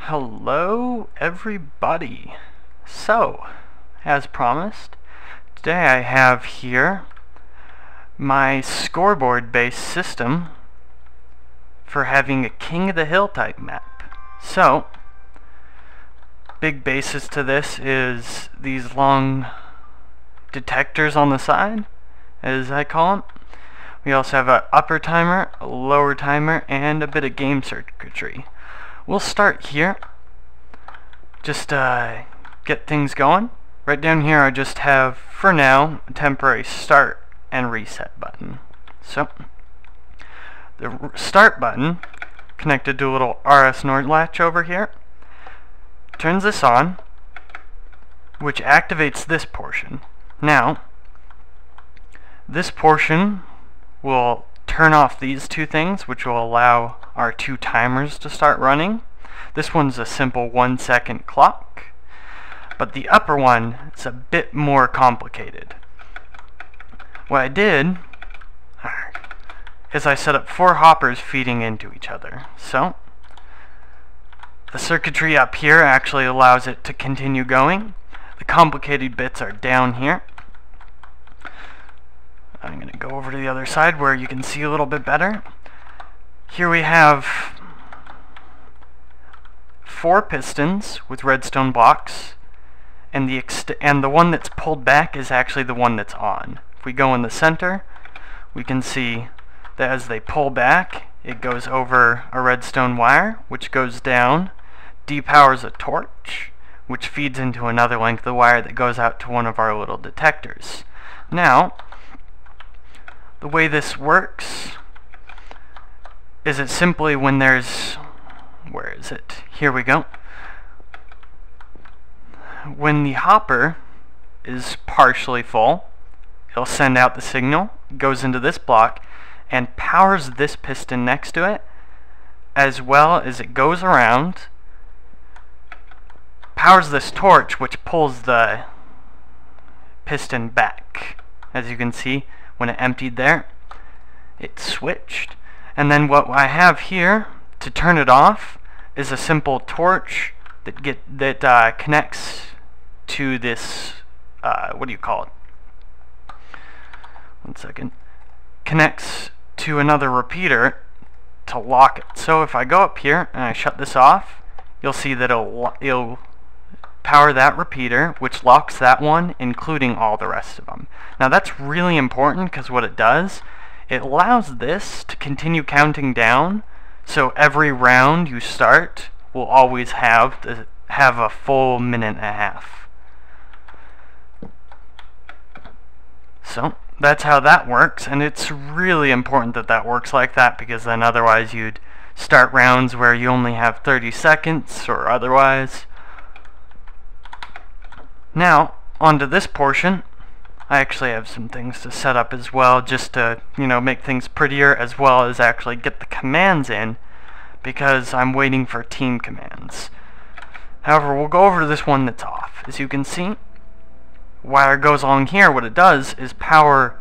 Hello everybody. So, as promised, today I have here my scoreboard based system for having a King of the Hill type map. So, big basis to this is these long detectors on the side, as I call them. We also have an upper timer, a lower timer, and a bit of game circuitry. We'll start here, just get things going. Right down here I just have, for now, a temporary start and reset button. So, the start button, connected to a little RS NOR latch over here, turns this on, which activates this portion. Now, this portion will turn off these two things, which will allow our two timers to start running. This one's a simple 1 second clock, but the upper one is a bit more complicated. What I did is I set up 4 hoppers feeding into each other. So the circuitry up here actually allows it to continue going. The complicated bits are down here. I'm going to go over to the other side where you can see a little bit better. Here we have 4 pistons with redstone blocks, and the one that's pulled back is actually the one that's on. If we go in the center, we can see that as they pull back, it goes over a redstone wire, which goes down, depowers a torch, which feeds into another length of wire that goes out to one of our little detectors. Now, the way this works is it simply when there's, where is it? Here we go. When the hopper is partially full, it'll send out the signal, goes into this block, and powers this piston next to it, as well as it goes around, powers this torch, which pulls the piston back. As you can see, when it emptied there, it switched. And then what I have here to turn it off is a simple torch that connects to this, what do you call it? 1 second. Connects to another repeater to lock it. So if I go up here and I shut this off, you'll see that it'll power that repeater, which locks that one, including all the rest of them. Now that's really important because what it does, it allows this to continue counting down, so every round you start will always have a full minute and a half. So that's how that works, and it's really important that that works like that, because then otherwise you'd start rounds where you only have 30 seconds or otherwise. Now, onto this portion, I actually have some things to set up as well, just to, make things prettier, as well as actually get the commands in, because I'm waiting for team commands. However, we'll go over to this one that's off. As you can see, wire goes along here. What it does is power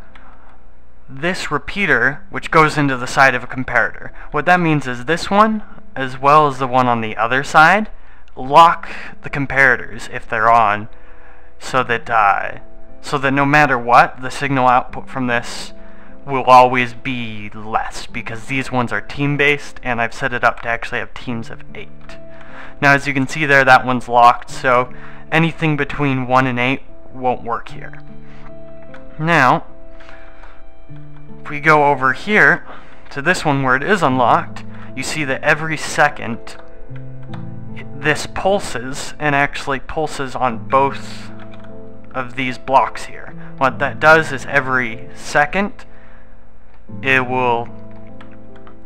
this repeater, which goes into the side of a comparator. What that means is this one, as well as the one on the other side, lock the comparators if they're on, so that no matter what, the signal output from this will always be less, because these ones are team-based, and I've set it up to actually have teams of 8. Now, as you can see there, that one's locked, so anything between 1 and 8 won't work here. Now, if we go over here to this one where it is unlocked, you see that every second this pulses, and actually pulses on both of these blocks here. What that does is every second it'll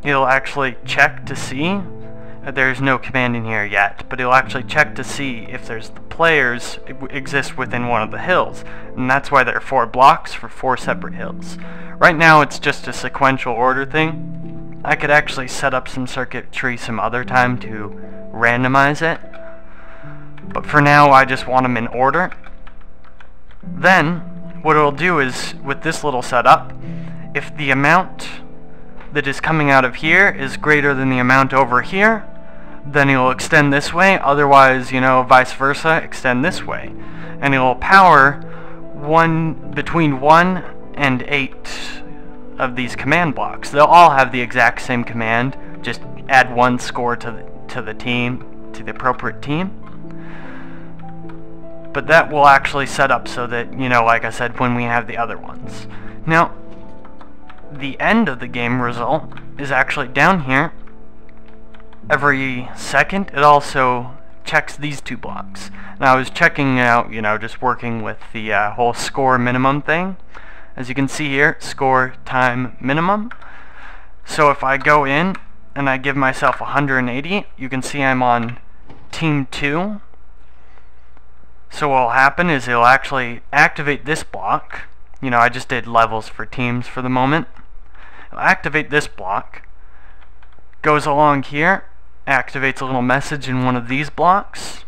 actually check to see, there's no command in here yet, but it'll actually check to see if there's the players exist within one of the hills, and that's why there are 4 blocks for 4 separate hills. Right now it's just a sequential order thing. I could actually set up some circuitry some other time to randomize it, but for now I just want them in order. Then, what it'll do is, with this little setup, if the amount that is coming out of here is greater than the amount over here, then it'll extend this way, otherwise, you know, vice versa, extend this way. And it'll power between 1 and 8 of these command blocks. They'll all have the exact same command, just add 1 score to the team, to the appropriate team. But that will actually set up so that, you know, like I said, when we have the other ones. Now, the end of the game result is actually down here. Every second, it also checks these 2 blocks. Now, I was checking out, you know, just working with the whole score minimum thing. As you can see here, score time minimum. So if I go in and I give myself 180, you can see I'm on team 2. So what will happen is it'll actually activate this block. You know, I just did levels for teams for the moment. It'll activate this block, goes along here, activates a little message in one of these blocks,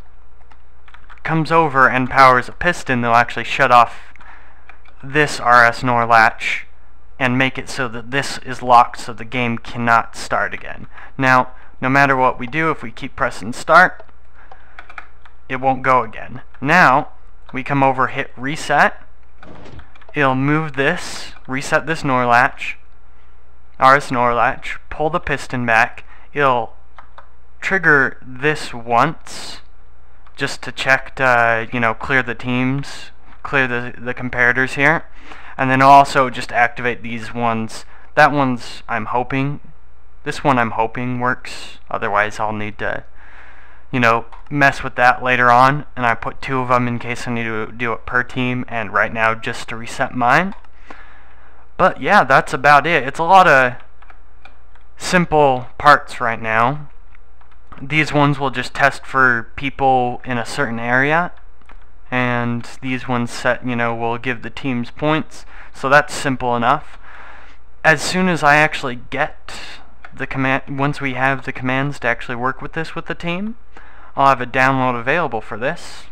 comes over and powers a piston. They'll actually shut off this RS NOR latch and make it so that this is locked so the game cannot start again. Now, no matter what we do, if we keep pressing start, it won't go again. Now, we come over, hit reset, it'll move this, reset this NOR latch, RS NOR latch, pull the piston back, it'll trigger this once, just to check to, you know, clear the teams, clear the comparators here, and then also just activate these ones. That one's, I'm hoping, this one I'm hoping works, otherwise I'll need to, you know, mess with that later on, and I put 2 of them in case I need to do it per team, and right now just to reset mine. But yeah, that's about it. It's a lot of simple parts right now. These ones will just test for people in a certain area, and these ones set, you know, will give the teams points, so that's simple enough. As soon as I actually get the command, once we have the commands to actually work with this with the team, I'll have a download available for this.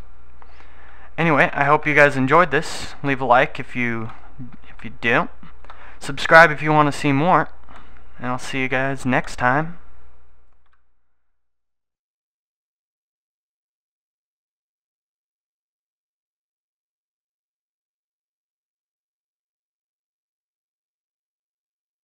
Anyway, I hope you guys enjoyed this. Leave a like if you do. Subscribe if you want to see more, and I'll see you guys next time.